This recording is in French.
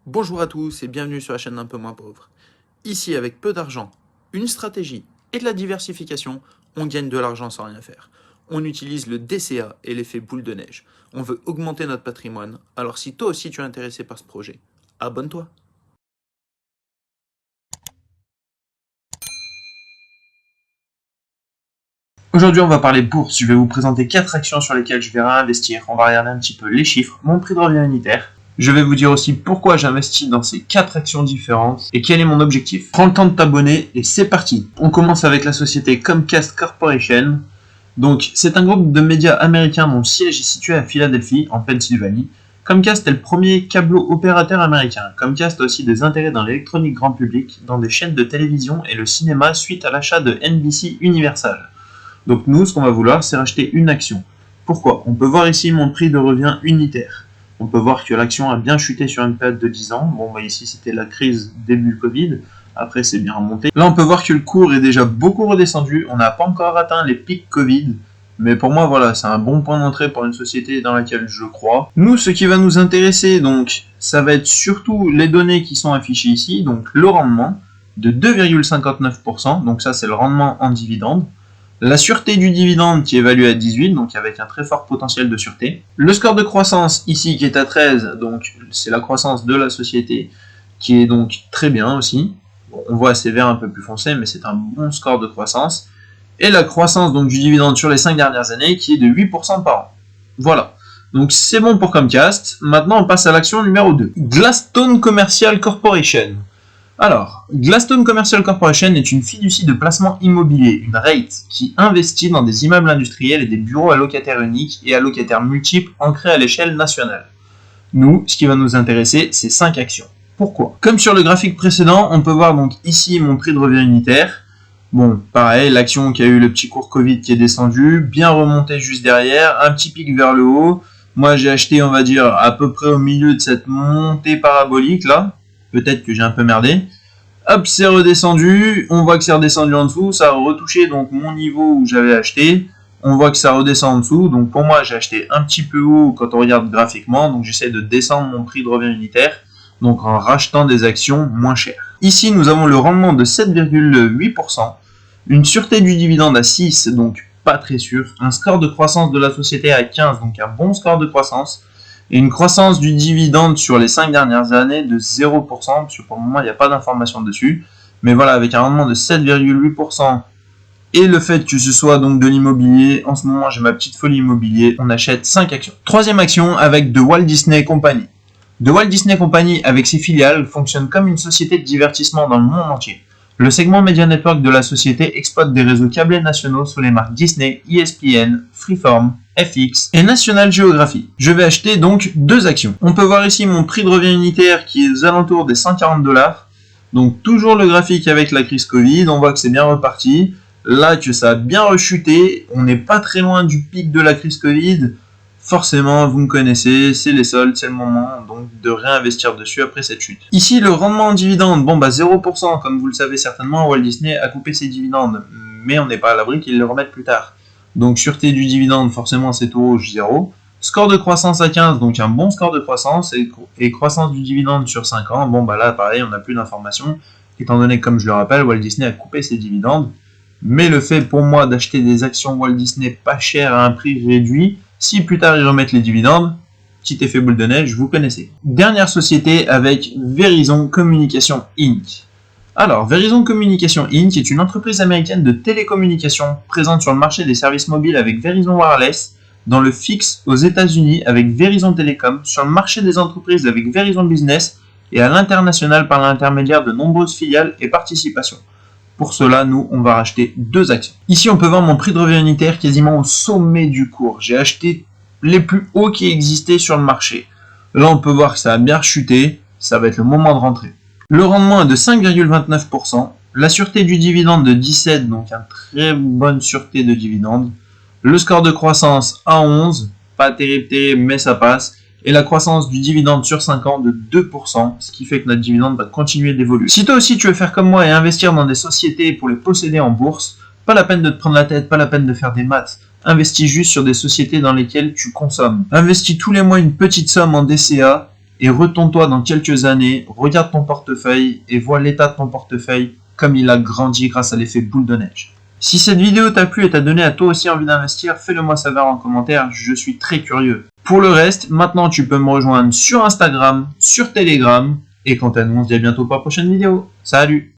Bonjour à tous et bienvenue sur la chaîne d'un peu moins pauvre. Ici, avec peu d'argent, une stratégie et de la diversification, on gagne de l'argent sans rien faire. On utilise le DCA et l'effet boule de neige. On veut augmenter notre patrimoine, alors si toi aussi tu es intéressé par ce projet, abonne-toi. Aujourd'hui, on va parler bourse. Je vais vous présenter 4 actions sur lesquelles je vais réinvestir. On va regarder un petit peu les chiffres, mon prix de revient unitaire. Je vais vous dire aussi pourquoi j'investis dans ces 4 actions différentes et quel est mon objectif. Prends le temps de t'abonner et c'est parti. On commence avec la société Comcast Corporation. Donc, c'est un groupe de médias américains dont le siège est situé à Philadelphie, en Pennsylvanie. Comcast est le premier câblo-opérateur américain. Comcast a aussi des intérêts dans l'électronique grand public, dans des chaînes de télévision et le cinéma suite à l'achat de NBC Universal. Donc nous, ce qu'on va vouloir, c'est racheter une action. Pourquoi? On peut voir ici mon prix de revient unitaire. On peut voir que l'action a bien chuté sur une période de 10 ans. Bon, bah ici, c'était la crise début Covid. Après, c'est bien remonté. Là, on peut voir que le cours est déjà beaucoup redescendu. On n'a pas encore atteint les pics Covid. Mais pour moi, voilà, c'est un bon point d'entrée pour une société dans laquelle je crois. Nous, ce qui va nous intéresser, donc, ça va être surtout les données qui sont affichées ici. Donc, le rendement de 2,59%. Donc ça, c'est le rendement en dividende. La sûreté du dividende qui est évaluée à 18, donc avec un très fort potentiel de sûreté. Le score de croissance ici qui est à 13, donc c'est la croissance de la société qui est donc très bien aussi. Bon, on voit ces verts un peu plus foncés, mais c'est un bon score de croissance. Et la croissance donc du dividende sur les 5 dernières années qui est de 8% par an. Voilà. Donc c'est bon pour Comcast. Maintenant on passe à l'action numéro 2. Gladstone Commercial Corporation. Alors, Gladstone Commercial Corporation est une fiducie de placement immobilier, une REIT, qui investit dans des immeubles industriels et des bureaux à locataires uniques et à locataires multiples ancrés à l'échelle nationale. Nous, ce qui va nous intéresser, c'est 5 actions. Pourquoi? Comme sur le graphique précédent, on peut voir donc ici mon prix de revient unitaire. Bon, pareil, l'action qui a eu le petit cours Covid qui est descendu, bien remonté juste derrière, un petit pic vers le haut. Moi, j'ai acheté, on va dire, à peu près au milieu de cette montée parabolique là. Peut-être que j'ai un peu merdé. Hop, c'est redescendu. On voit que c'est redescendu en dessous. Ça a retouché donc mon niveau où j'avais acheté. On voit que ça redescend en dessous. Donc pour moi, j'ai acheté un petit peu haut quand on regarde graphiquement. Donc j'essaie de descendre mon prix de revient unitaire. Donc en rachetant des actions moins chères. Ici, nous avons le rendement de 7,8%. Une sûreté du dividende à 6, donc pas très sûr. Un score de croissance de la société à 15, donc un bon score de croissance. Et une croissance du dividende sur les 5 dernières années de 0%, parce que pour le moment il n'y a pas d'information dessus. Mais voilà, avec un rendement de 7,8% et le fait que ce soit donc de l'immobilier, en ce moment j'ai ma petite folie immobilier, on achète 5 actions. Troisième action avec The Walt Disney Company. The Walt Disney Company avec ses filiales fonctionne comme une société de divertissement dans le monde entier. Le segment Media Network de la société exploite des réseaux câblés nationaux sous les marques Disney, ESPN, Freeform, FX et National Geographic. Je vais acheter donc 2 actions. On peut voir ici mon prix de revient unitaire qui est aux alentours des 140$. Donc toujours le graphique avec la crise Covid, on voit que c'est bien reparti. Là que ça a bien rechuté, on n'est pas très loin du pic de la crise Covid. Forcément, vous me connaissez, c'est les soldes, c'est le moment donc de réinvestir dessus après cette chute. Ici, le rendement en dividende, bon bah 0%, comme vous le savez certainement, Walt Disney a coupé ses dividendes, mais on n'est pas à l'abri qu'ils le remettent plus tard. Donc sûreté du dividende, forcément c'est tout rouge, 0. Score de croissance à 15, donc un bon score de croissance, et croissance du dividende sur 5 ans, bon bah là pareil, on n'a plus d'informations, étant donné que comme je le rappelle, Walt Disney a coupé ses dividendes, mais le fait pour moi d'acheter des actions Walt Disney pas chères à un prix réduit, si plus tard ils remettent les dividendes, petit effet boule de neige, vous connaissez. Dernière société avec Verizon Communication Inc. Alors, Verizon Communication Inc. est une entreprise américaine de télécommunications présente sur le marché des services mobiles avec Verizon Wireless, dans le fixe aux États-Unis avec Verizon Telecom, sur le marché des entreprises avec Verizon Business et à l'international par l'intermédiaire de nombreuses filiales et participations. Pour cela, nous, on va racheter 2 actions. Ici, on peut voir mon prix de revient unitaire quasiment au sommet du cours. J'ai acheté les plus hauts qui existaient sur le marché. Là, on peut voir que ça a bien chuté. Ça va être le moment de rentrer. Le rendement est de 5,29%. La sûreté du dividende de 17, donc une très bonne sûreté de dividende. Le score de croissance à 11. Pas terrible, mais ça passe. Et la croissance du dividende sur 5 ans de 2%, ce qui fait que notre dividende va continuer d'évoluer. Si toi aussi tu veux faire comme moi et investir dans des sociétés pour les posséder en bourse, pas la peine de te prendre la tête, pas la peine de faire des maths. Investis juste sur des sociétés dans lesquelles tu consommes. Investis tous les mois une petite somme en DCA et retourne-toi dans quelques années, regarde ton portefeuille et vois l'état de ton portefeuille comme il a grandi grâce à l'effet boule de neige. Si cette vidéo t'a plu et t'a donné à toi aussi envie d'investir, fais-le moi savoir en commentaire, je suis très curieux. Pour le reste, maintenant tu peux me rejoindre sur Instagram, sur Telegram, et quant à nous, on se dit à bientôt pour la prochaine vidéo. Salut!